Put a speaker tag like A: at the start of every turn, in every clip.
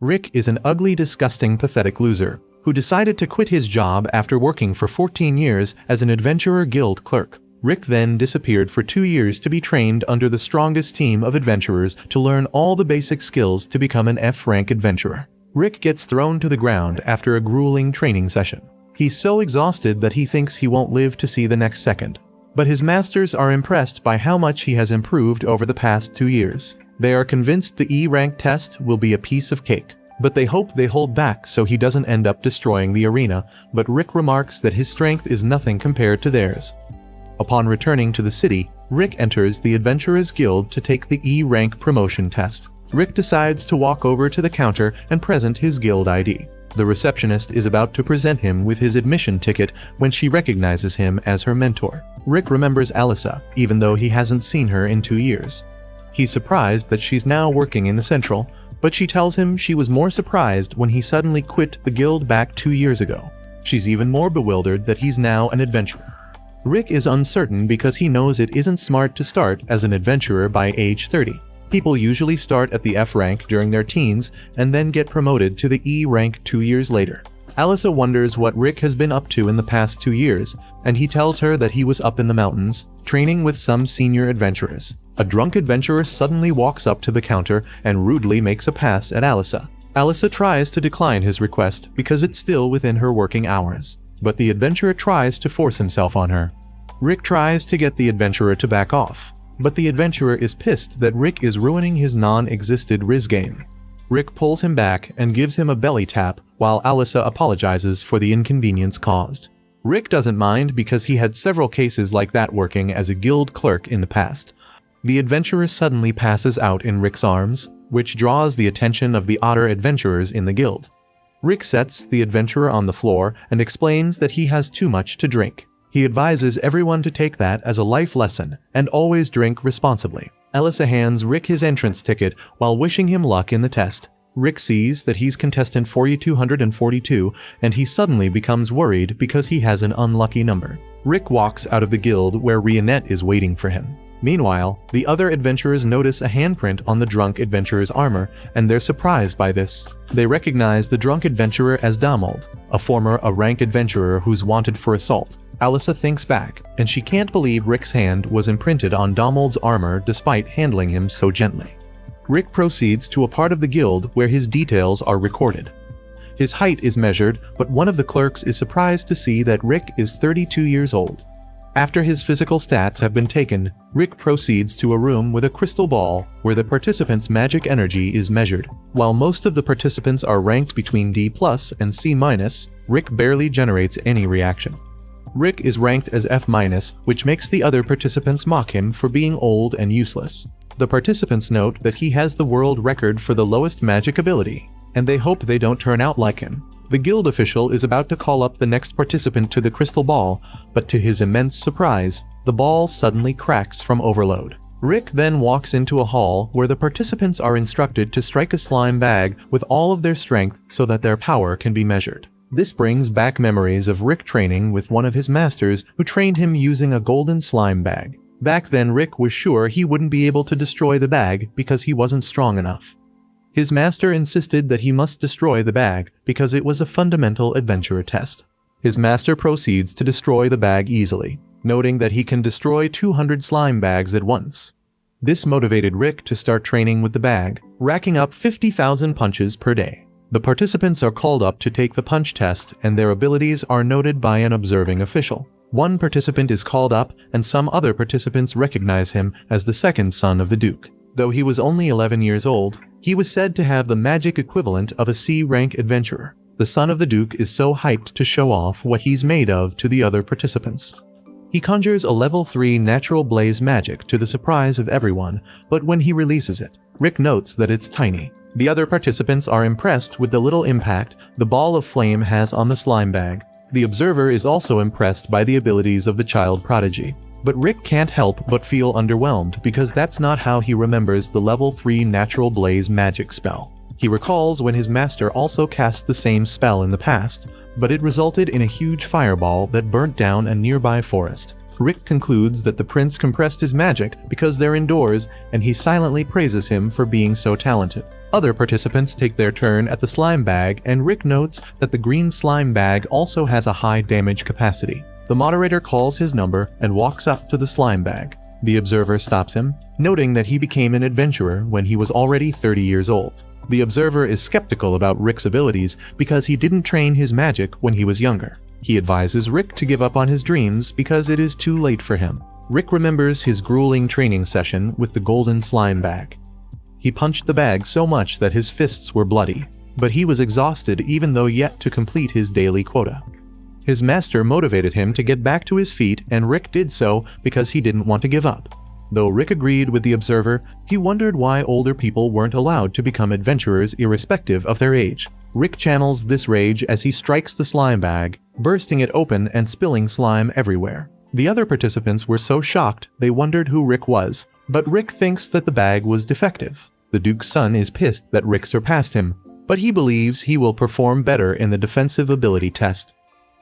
A: Rick is an ugly, disgusting, pathetic loser who decided to quit his job after working for 14 years as an adventurer guild clerk. Rick then disappeared for 2 years to be trained under the strongest team of adventurers to learn all the basic skills to become an F-rank adventurer. Rick gets thrown to the ground after a grueling training session. He's so exhausted that he thinks he won't live to see the next second. But his masters are impressed by how much he has improved over the past 2 years. They are convinced the E-rank test will be a piece of cake, but they hope they hold back so he doesn't end up destroying the arena. But Rick remarks that his strength is nothing compared to theirs. Upon returning to the city, Rick enters the Adventurers Guild to take the E-rank promotion test. Rick decides to walk over to the counter and present his guild ID. The receptionist is about to present him with his admission ticket when she recognizes him as her mentor. Rick remembers Alyssa, even though he hasn't seen her in 2 years. He's surprised that she's now working in the Central, but she tells him she was more surprised when he suddenly quit the guild back 2 years ago. She's even more bewildered that he's now an adventurer. Rick is uncertain because he knows it isn't smart to start as an adventurer by age 30. People usually start at the F rank during their teens and then get promoted to the E rank 2 years later. Alyssa wonders what Rick has been up to in the past 2 years, and he tells her that he was up in the mountains, training with some senior adventurers. A drunk adventurer suddenly walks up to the counter and rudely makes a pass at Alyssa. Alyssa tries to decline his request because it's still within her working hours, but the adventurer tries to force himself on her. Rick tries to get the adventurer to back off, but the adventurer is pissed that Rick is ruining his non-existent Riz game. Rick pulls him back and gives him a belly tap while Alyssa apologizes for the inconvenience caused. Rick doesn't mind because he had several cases like that working as a guild clerk in the past. The adventurer suddenly passes out in Rick's arms, which draws the attention of the other adventurers in the guild. Rick sets the adventurer on the floor and explains that he has too much to drink. He advises everyone to take that as a life lesson and always drink responsibly. Alyssa hands Rick his entrance ticket while wishing him luck in the test. Rick sees that he's contestant 4242 and he suddenly becomes worried because he has an unlucky number. Rick walks out of the guild where Rionette is waiting for him. Meanwhile, the other adventurers notice a handprint on the drunk adventurer's armor, and they're surprised by this. They recognize the drunk adventurer as Donald, a former rank adventurer who's wanted for assault. Alyssa thinks back, and she can't believe Rick's hand was imprinted on Donald's armor despite handling him so gently. Rick proceeds to a part of the guild where his details are recorded. His height is measured, but one of the clerks is surprised to see that Rick is 32 years old. After his physical stats have been taken, Rick proceeds to a room with a crystal ball where the participants' magic energy is measured. While most of the participants are ranked between D+ and C-, Rick barely generates any reaction. Rick is ranked as F-, which makes the other participants mock him for being old and useless. The participants note that he has the world record for the lowest magic ability, and they hope they don't turn out like him. The guild official is about to call up the next participant to the crystal ball, but to his immense surprise, the ball suddenly cracks from overload. Rick then walks into a hall where the participants are instructed to strike a slime bag with all of their strength so that their power can be measured. This brings back memories of Rick training with one of his masters who trained him using a golden slime bag. Back then, Rick was sure he wouldn't be able to destroy the bag because he wasn't strong enough. His master insisted that he must destroy the bag because it was a fundamental adventurer test. His master proceeds to destroy the bag easily, noting that he can destroy 200 slime bags at once. This motivated Rick to start training with the bag, racking up 50,000 punches per day. The participants are called up to take the punch test, and their abilities are noted by an observing official. One participant is called up, and some other participants recognize him as the second son of the Duke. Though he was only 11 years old, he was said to have the magic equivalent of a C-rank adventurer. The son of the Duke is so hyped to show off what he's made of to the other participants. He conjures a level 3 natural blaze magic to the surprise of everyone, but when he releases it, Rick notes that it's tiny. The other participants are impressed with the little impact the ball of flame has on the slime bag. The observer is also impressed by the abilities of the child prodigy. But Rick can't help but feel underwhelmed because that's not how he remembers the level 3 natural blaze magic spell. He recalls when his master also cast the same spell in the past, but it resulted in a huge fireball that burnt down a nearby forest. Rick concludes that the prince compressed his magic because they're indoors, and he silently praises him for being so talented. Other participants take their turn at the slime bag, and Rick notes that the green slime bag also has a high damage capacity. The moderator calls his number and walks up to the slime bag. The observer stops him, noting that he became an adventurer when he was already 30 years old. The observer is skeptical about Rick's abilities because he didn't train his magic when he was younger. He advises Rick to give up on his dreams because it is too late for him. Rick remembers his grueling training session with the golden slime bag. He punched the bag so much that his fists were bloody, but he was exhausted even though yet to complete his daily quota. His master motivated him to get back to his feet, and Rick did so because he didn't want to give up. Though Rick agreed with the observer, he wondered why older people weren't allowed to become adventurers irrespective of their age. Rick channels this rage as he strikes the slime bag, bursting it open and spilling slime everywhere. The other participants were so shocked they wondered who Rick was, but Rick thinks that the bag was defective. The Duke's son is pissed that Rick surpassed him, but he believes he will perform better in the defensive ability test.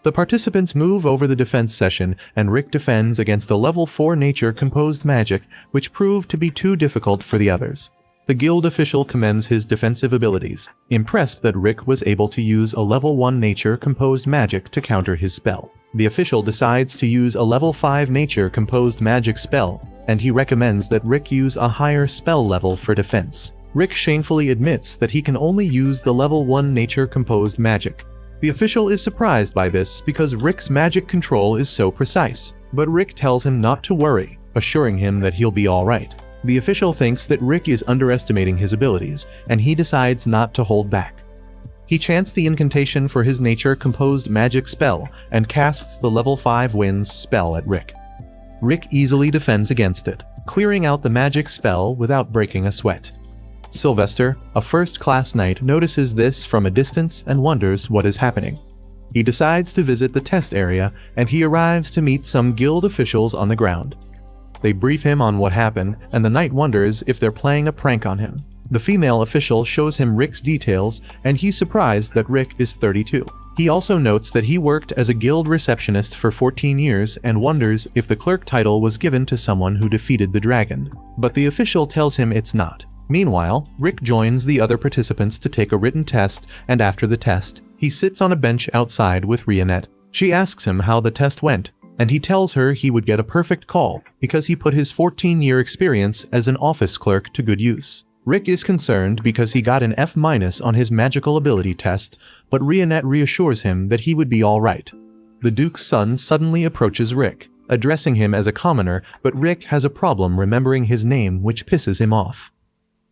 A: The participants move over the defense session, and Rick defends against a level 4 nature-composed magic, which proved to be too difficult for the others. The guild official commends his defensive abilities, impressed that Rick was able to use a level 1 nature-composed magic to counter his spell. The official decides to use a level 5 nature-composed magic spell, and he recommends that Rick use a higher spell level for defense. Rick shamefully admits that he can only use the level 1 nature-composed magic. The official is surprised by this because Rick's magic control is so precise, but Rick tells him not to worry, assuring him that he'll be alright. The official thinks that Rick is underestimating his abilities, and he decides not to hold back. He chants the incantation for his nature-composed magic spell and casts the level 5 winds spell at Rick. Rick easily defends against it, clearing out the magic spell without breaking a sweat. Sylvester, a first-class knight, notices this from a distance and wonders what is happening. He decides to visit the test area, and he arrives to meet some guild officials on the ground. They brief him on what happened, and the knight wonders if they're playing a prank on him. The female official shows him Rick's details, and he's surprised that Rick is 32. He also notes that he worked as a guild receptionist for 14 years and wonders if the clerk title was given to someone who defeated the dragon. But the official tells him it's not. Meanwhile, Rick joins the other participants to take a written test, and after the test, he sits on a bench outside with Rionette. She asks him how the test went, and he tells her he would get a perfect call because he put his 14-year experience as an office clerk to good use. Rick is concerned because he got an F- on his magical ability test, but Rionette reassures him that he would be alright. The Duke's son suddenly approaches Rick, addressing him as a commoner, but Rick has a problem remembering his name, which pisses him off.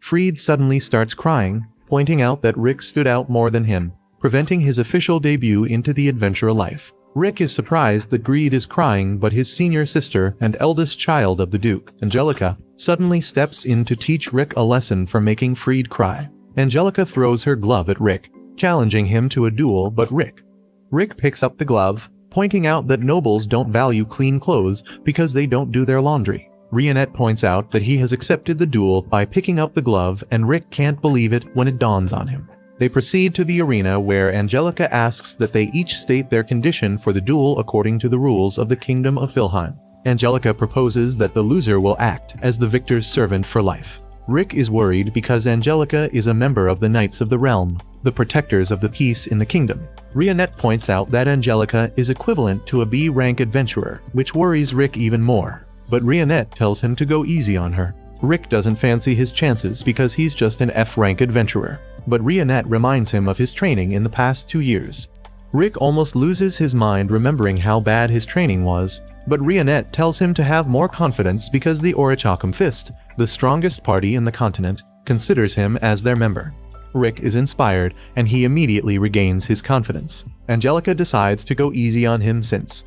A: Freed suddenly starts crying, pointing out that Rick stood out more than him, preventing his official debut into the adventurer life. Rick is surprised that Greed is crying, but his senior sister and eldest child of the Duke, Angelica, suddenly steps in to teach Rick a lesson for making Freed cry. Angelica throws her glove at Rick, challenging him to a duel, but Rick picks up the glove, pointing out that nobles don't value clean clothes because they don't do their laundry. Rionette points out that he has accepted the duel by picking up the glove, and Rick can't believe it when it dawns on him. They proceed to the arena where Angelica asks that they each state their condition for the duel according to the rules of the Kingdom of Vilheim. Angelica proposes that the loser will act as the victor's servant for life. Rick is worried because Angelica is a member of the Knights of the Realm, the protectors of the peace in the kingdom. Rionette points out that Angelica is equivalent to a B-rank adventurer, which worries Rick even more. But Rionette tells him to go easy on her. Rick doesn't fancy his chances because he's just an F-rank adventurer, but Rionette reminds him of his training in the past 2 years. Rick almost loses his mind remembering how bad his training was, but Rionette tells him to have more confidence because the Orichalcum Fist, the strongest party in the continent, considers him as their member. Rick is inspired, and he immediately regains his confidence. Angelica decides to go easy on him since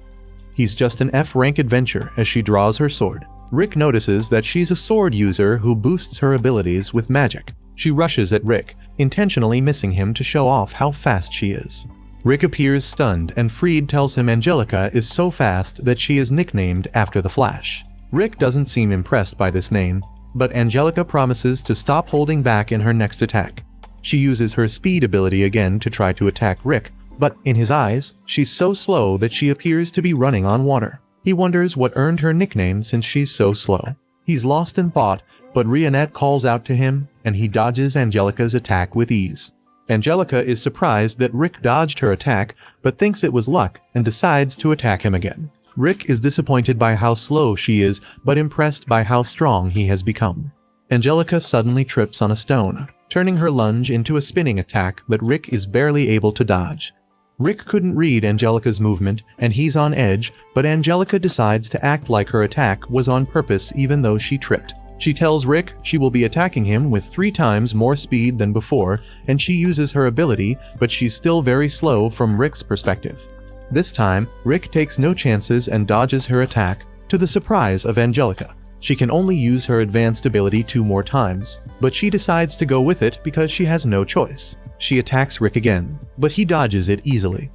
A: he's just an F-rank adventurer as she draws her sword. Rick notices that she's a sword user who boosts her abilities with magic. She rushes at Rick, intentionally missing him to show off how fast she is. Rick appears stunned, and Freed tells him Angelica is so fast that she is nicknamed after the Flash. Rick doesn't seem impressed by this name, but Angelica promises to stop holding back in her next attack. She uses her speed ability again to try to attack Rick, but in his eyes, she's so slow that she appears to be running on water. He wonders what earned her nickname since she's so slow. He's lost in thought, but Rionette calls out to him, and he dodges Angelica's attack with ease. Angelica is surprised that Rick dodged her attack, but thinks it was luck and decides to attack him again. Rick is disappointed by how slow she is, but impressed by how strong he has become. Angelica suddenly trips on a stone, turning her lunge into a spinning attack that Rick is barely able to dodge. Rick couldn't read Angelica's movement, and he's on edge, but Angelica decides to act like her attack was on purpose even though she tripped. She tells Rick she will be attacking him with 3 times more speed than before, and she uses her ability, but she's still very slow from Rick's perspective. This time, Rick takes no chances and dodges her attack, to the surprise of Angelica. She can only use her advanced ability 2 more times, but she decides to go with it because she has no choice. She attacks Rick again, but he dodges it easily.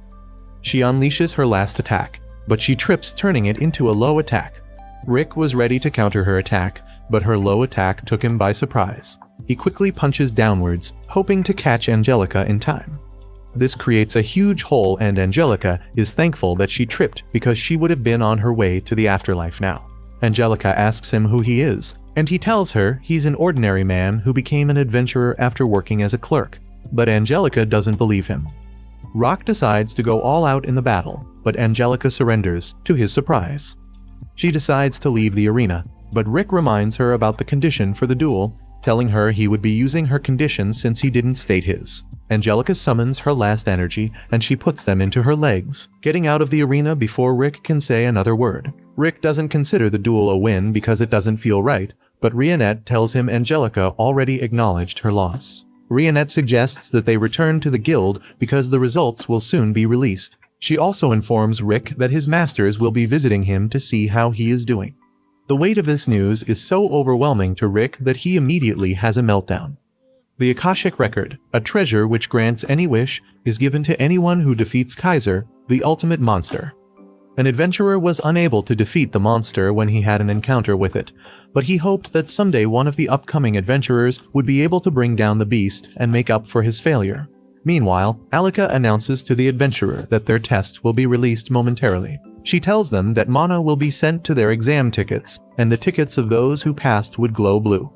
A: She unleashes her last attack, but she trips, turning it into a low attack. Rick was ready to counter her attack, but her low attack took him by surprise. He quickly punches downwards, hoping to catch Angelica in time. This creates a huge hole, and Angelica is thankful that she tripped because she would have been on her way to the afterlife now. Angelica asks him who he is, and he tells her he's an ordinary man who became an adventurer after working as a clerk. But Angelica doesn't believe him. Rock decides to go all out in the battle, but Angelica surrenders, to his surprise. She decides to leave the arena, but Rick reminds her about the condition for the duel, telling her he would be using her conditions since he didn't state his. Angelica summons her last energy, and she puts them into her legs, getting out of the arena before Rick can say another word. Rick doesn't consider the duel a win because it doesn't feel right, but Rionette tells him Angelica already acknowledged her loss. Rionette suggests that they return to the guild because the results will soon be released. She also informs Rick that his masters will be visiting him to see how he is doing. The weight of this news is so overwhelming to Rick that he immediately has a meltdown. The Akashic Record, a treasure which grants any wish, is given to anyone who defeats Kaiser, the ultimate monster. An adventurer was unable to defeat the monster when he had an encounter with it, but he hoped that someday one of the upcoming adventurers would be able to bring down the beast and make up for his failure. Meanwhile, Alika announces to the adventurer that their test will be released momentarily. She tells them that mana will be sent to their exam tickets, and the tickets of those who passed would glow blue.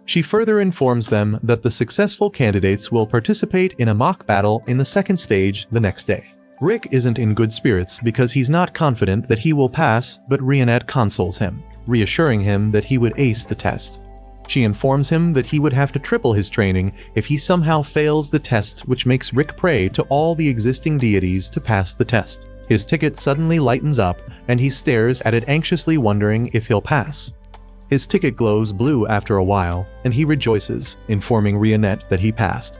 A: She further informs them that the successful candidates will participate in a mock battle in the second stage the next day. Rick isn't in good spirits because he's not confident that he will pass, but Rionette consoles him, reassuring him that he would ace the test. She informs him that he would have to triple his training if he somehow fails the test, which makes Rick pray to all the existing deities to pass the test. His ticket suddenly lightens up, and he stares at it anxiously, wondering if he'll pass. His ticket glows blue after a while, and he rejoices, informing Rionette that he passed.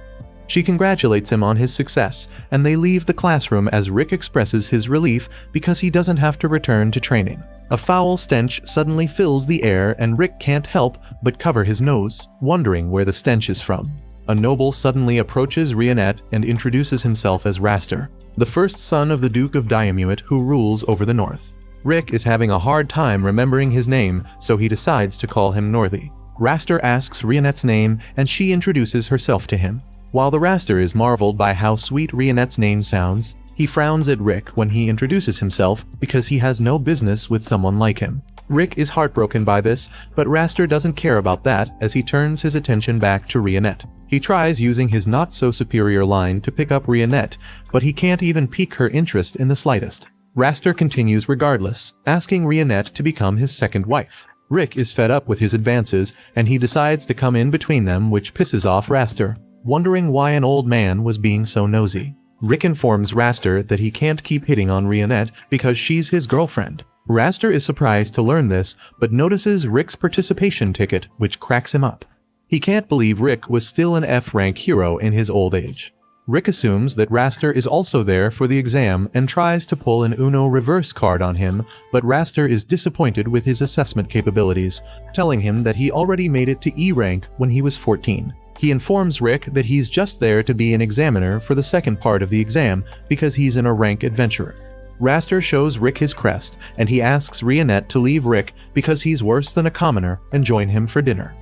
A: She congratulates him on his success, and they leave the classroom as Rick expresses his relief because he doesn't have to return to training. A foul stench suddenly fills the air, and Rick can't help but cover his nose, wondering where the stench is from. A noble suddenly approaches Rionette and introduces himself as Raster, the first son of the Duke of Diamuit who rules over the north. Rick is having a hard time remembering his name, so he decides to call him Northy. Raster asks Rionette's name, and she introduces herself to him. While the Raster is marveled by how sweet Rionette's name sounds, he frowns at Rick when he introduces himself because he has no business with someone like him. Rick is heartbroken by this, but Raster doesn't care about that as he turns his attention back to Rionette. He tries using his not-so-superior line to pick up Rionette, but he can't even pique her interest in the slightest. Raster continues regardless, asking Rionette to become his second wife. Rick is fed up with his advances, and he decides to come in between them, which pisses off Raster, wondering why an old man was being so nosy. Rick informs Raster that he can't keep hitting on Rionette because she's his girlfriend. Raster is surprised to learn this, but notices Rick's participation ticket, which cracks him up. He can't believe Rick was still an F-rank hero in his old age. Rick assumes that Raster is also there for the exam and tries to pull an Uno reverse card on him, but Raster is disappointed with his assessment capabilities, telling him that he already made it to E rank when he was 14. He informs Rick that he's just there to be an examiner for the second part of the exam because he's an A-rank adventurer. Raster shows Rick his crest, and he asks Rionette to leave Rick because he's worse than a commoner and join him for dinner.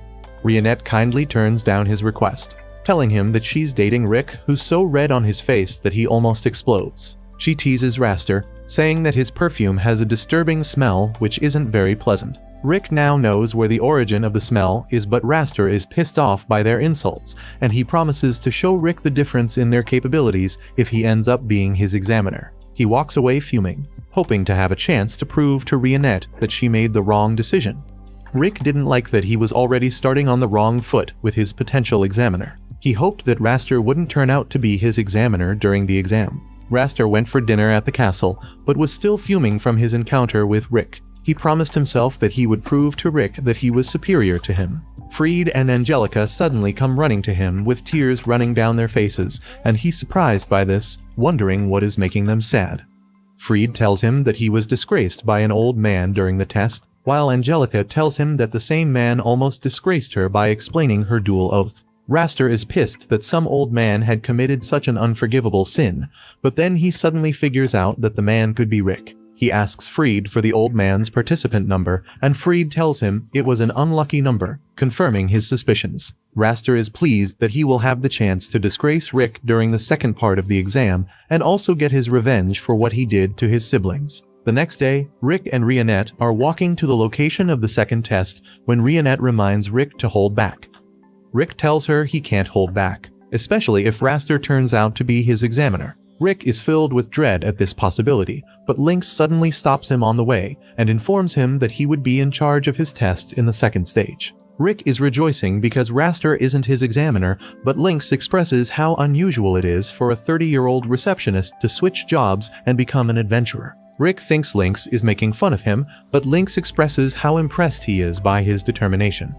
A: Rionette kindly turns down his request, telling him that she's dating Rick, who's so red on his face that he almost explodes. She teases Raster, saying that his perfume has a disturbing smell which isn't very pleasant. Rick now knows where the origin of the smell is, but Raster is pissed off by their insults, and he promises to show Rick the difference in their capabilities if he ends up being his examiner. He walks away fuming, hoping to have a chance to prove to Rionette that she made the wrong decision. Rick didn't like that he was already starting on the wrong foot with his potential examiner. He hoped that Raster wouldn't turn out to be his examiner during the exam. Raster went for dinner at the castle, but was still fuming from his encounter with Rick. He promised himself that he would prove to Rick that he was superior to him. Fried and Angelica suddenly come running to him with tears running down their faces, and he's surprised by this, wondering what is making them sad. Fried tells him that he was disgraced by an old man during the test, while Angelica tells him that the same man almost disgraced her by explaining her dual oath. Raster is pissed that some old man had committed such an unforgivable sin, but then he suddenly figures out that the man could be Rick. He asks Fried for the old man's participant number, and Fried tells him it was an unlucky number, confirming his suspicions. Raster is pleased that he will have the chance to disgrace Rick during the second part of the exam, and also get his revenge for what he did to his siblings. The next day, Rick and Rionette are walking to the location of the second test when Rionette reminds Rick to hold back. Rick tells her he can't hold back, especially if Raster turns out to be his examiner. Rick is filled with dread at this possibility, but Lynx suddenly stops him on the way and informs him that he would be in charge of his test in the second stage. Rick is rejoicing because Raster isn't his examiner, but Lynx expresses how unusual it is for a 30-year-old receptionist to switch jobs and become an adventurer. Rick thinks Lynx is making fun of him, but Lynx expresses how impressed he is by his determination.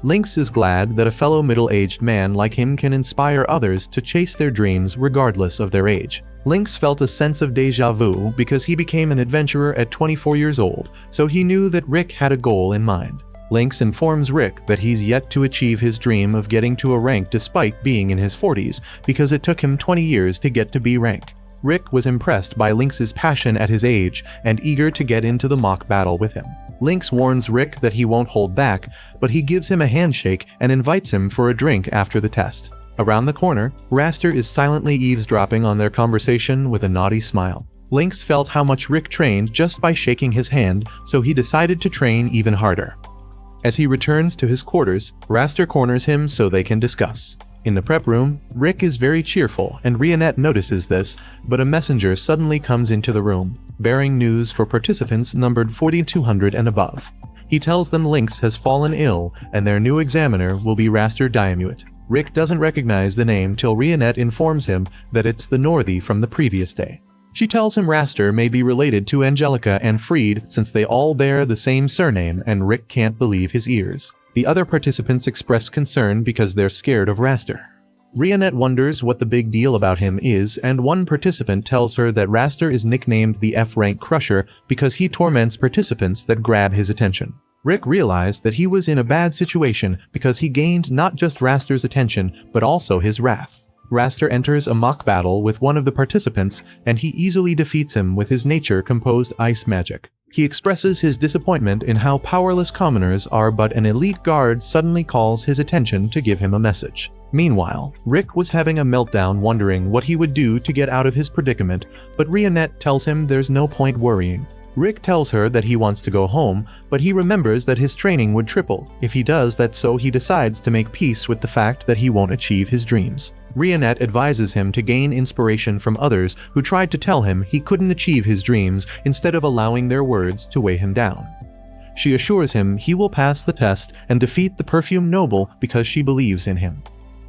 A: Lynx is glad that a fellow middle-aged man like him can inspire others to chase their dreams regardless of their age. Lynx felt a sense of déjà vu because he became an adventurer at 24 years old, so he knew that Rick had a goal in mind. Lynx informs Rick that he's yet to achieve his dream of getting to a rank despite being in his 40s, because it took him 20 years to get to B rank. Rick was impressed by Lynx's passion at his age and eager to get into the mock battle with him. Lynx warns Rick that he won't hold back, but he gives him a handshake and invites him for a drink after the test. Around the corner, Raster is silently eavesdropping on their conversation with a naughty smile. Lynx felt how much Rick trained just by shaking his hand, so he decided to train even harder. As he returns to his quarters, Raster corners him so they can discuss. In the prep room, Rick is very cheerful and Rionette notices this, but a messenger suddenly comes into the room, bearing news for participants numbered 4200 and above. He tells them Lynx has fallen ill and their new examiner will be Raster Diamuit. Rick doesn't recognize the name till Rionette informs him that it's the Northy from the previous day. She tells him Raster may be related to Angelica and Fried since they all bear the same surname, and Rick can't believe his ears. The other participants express concern because they're scared of Raster. Rionette wonders what the big deal about him is, and one participant tells her that Raster is nicknamed the F-Rank Crusher because he torments participants that grab his attention. Rick realized that he was in a bad situation because he gained not just Raster's attention, but also his wrath. Raster enters a mock battle with one of the participants, and he easily defeats him with his nature-composed ice magic. He expresses his disappointment in how powerless commoners are, but an elite guard suddenly calls his attention to give him a message. Meanwhile, Rick was having a meltdown wondering what he would do to get out of his predicament, but Rionette tells him there's no point worrying. Rick tells her that he wants to go home, but he remembers that his training would triple if he does that, so he decides to make peace with the fact that he won't achieve his dreams. Rionette advises him to gain inspiration from others who tried to tell him he couldn't achieve his dreams instead of allowing their words to weigh him down. She assures him he will pass the test and defeat the perfume noble because she believes in him.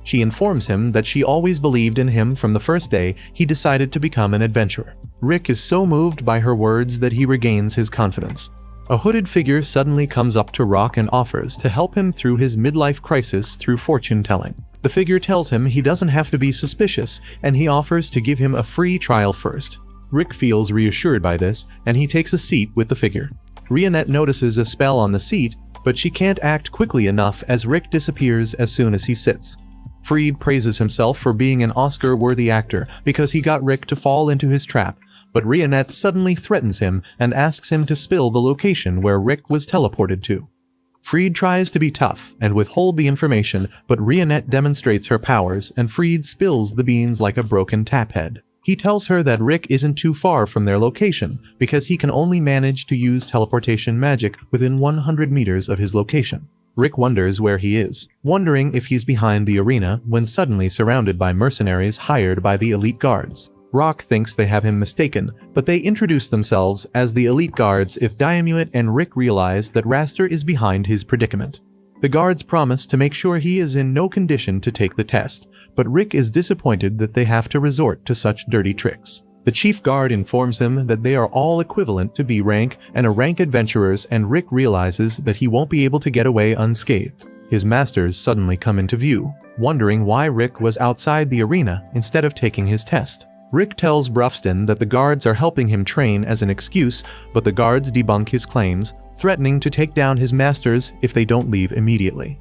A: She informs him that she always believed in him from the first day he decided to become an adventurer. Rick is so moved by her words that he regains his confidence. A hooded figure suddenly comes up to Rock and offers to help him through his midlife crisis through fortune-telling. The figure tells him he doesn't have to be suspicious, and he offers to give him a free trial first. Rick feels reassured by this, and he takes a seat with the figure. Rionette notices a spell on the seat, but she can't act quickly enough as Rick disappears as soon as he sits. Fried praises himself for being an Oscar-worthy actor because he got Rick to fall into his trap, but Rionette suddenly threatens him and asks him to spill the location where Rick was teleported to. Fried tries to be tough and withhold the information, but Rionette demonstrates her powers and Fried spills the beans like a broken tap head. He tells her that Rick isn't too far from their location because he can only manage to use teleportation magic within 100 meters of his location. Rick wonders where he is, wondering if he's behind the arena when suddenly surrounded by mercenaries hired by the elite guards. Rock thinks they have him mistaken, but they introduce themselves as the elite guards if Diamuit and Rick realize that Raster is behind his predicament. The guards promise to make sure he is in no condition to take the test, but Rick is disappointed that they have to resort to such dirty tricks. The chief guard informs him that they are all equivalent to B rank and are rank adventurers, and Rick realizes that he won't be able to get away unscathed. His masters suddenly come into view, wondering why Rick was outside the arena instead of taking his test. Rick tells Brufston that the guards are helping him train as an excuse, but the guards debunk his claims, threatening to take down his masters if they don't leave immediately.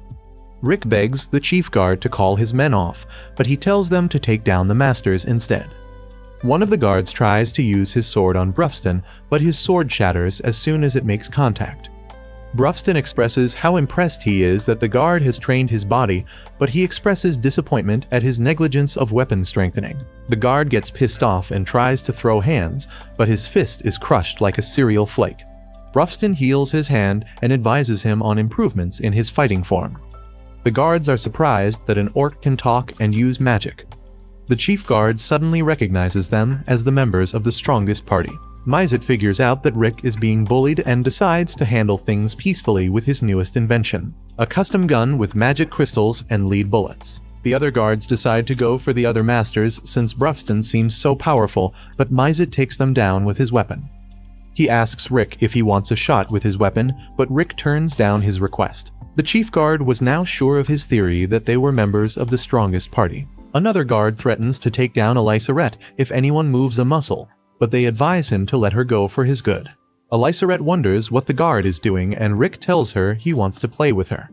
A: Rick begs the chief guard to call his men off, but he tells them to take down the masters instead. One of the guards tries to use his sword on Brufston, but his sword shatters as soon as it makes contact. Brufston expresses how impressed he is that the guard has trained his body, but he expresses disappointment at his negligence of weapon strengthening. The guard gets pissed off and tries to throw hands, but his fist is crushed like a cereal flake. Brufston heals his hand and advises him on improvements in his fighting form. The guards are surprised that an orc can talk and use magic. The chief guard suddenly recognizes them as the members of the strongest party. Mizet figures out that Rick is being bullied and decides to handle things peacefully with his newest invention, a custom gun with magic crystals and lead bullets. The other guards decide to go for the other masters since Brufston seems so powerful, but Mizet takes them down with his weapon. He asks Rick if he wants a shot with his weapon, but Rick turns down his request. The chief guard was now sure of his theory that they were members of the strongest party. Another guard threatens to take down Elisarette if anyone moves a muscle, but they advise him to let her go for his good. Elisarette wonders what the guard is doing, and Rick tells her he wants to play with her.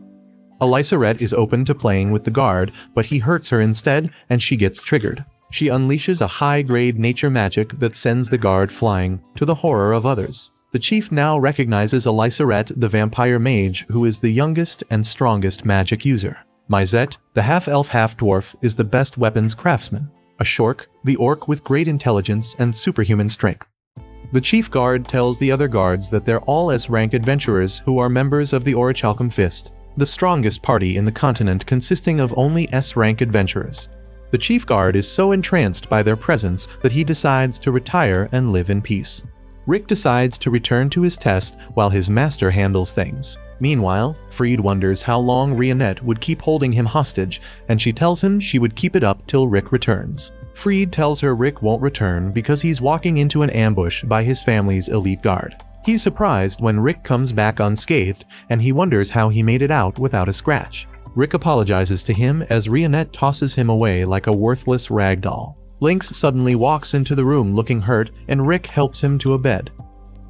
A: Elisarette is open to playing with the guard, but he hurts her instead and she gets triggered. She unleashes a high-grade nature magic that sends the guard flying, to the horror of others. The chief now recognizes Elisarette, the vampire mage, who is the youngest and strongest magic user. Mizet, the half-elf half-dwarf, is the best weapons craftsman. A Shork, the orc with great intelligence and superhuman strength. The chief guard tells the other guards that they're all S-rank adventurers who are members of the Orichalcum Fist, the strongest party in the continent consisting of only S-rank adventurers. The chief guard is so entranced by their presence that he decides to retire and live in peace. Rick decides to return to his test while his master handles things. Meanwhile, Freed wonders how long Rionette would keep holding him hostage, and she tells him she would keep it up till Rick returns. Freed tells her Rick won't return because he's walking into an ambush by his family's elite guard. He's surprised when Rick comes back unscathed, and he wonders how he made it out without a scratch. Rick apologizes to him as Rionette tosses him away like a worthless rag doll. Lynx suddenly walks into the room looking hurt, and Rick helps him to a bed.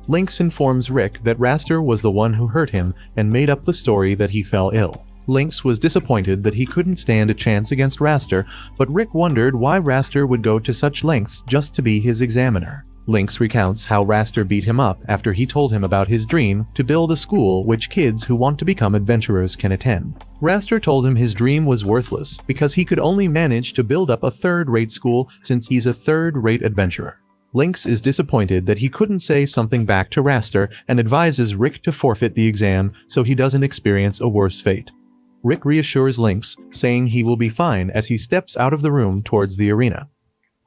A: Lynx informs Rick that Raster was the one who hurt him and made up the story that he fell ill. Lynx was disappointed that he couldn't stand a chance against Raster, but Rick wondered why Raster would go to such lengths just to be his examiner. Lynx recounts how Raster beat him up after he told him about his dream to build a school which kids who want to become adventurers can attend. Raster told him his dream was worthless because he could only manage to build up a third-rate school since he's a third-rate adventurer. Lynx is disappointed that he couldn't say something back to Raster and advises Rick to forfeit the exam so he doesn't experience a worse fate. Rick reassures Lynx, saying he will be fine as he steps out of the room towards the arena.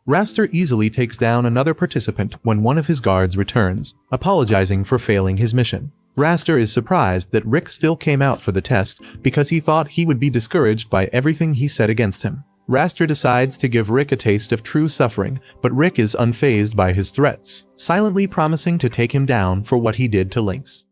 A: Raster easily takes down another participant when one of his guards returns, apologizing for failing his mission. Raster is surprised that Rick still came out for the test because he thought he would be discouraged by everything he said against him. Raster decides to give Rick a taste of true suffering, but Rick is unfazed by his threats, silently promising to take him down for what he did to Lynx.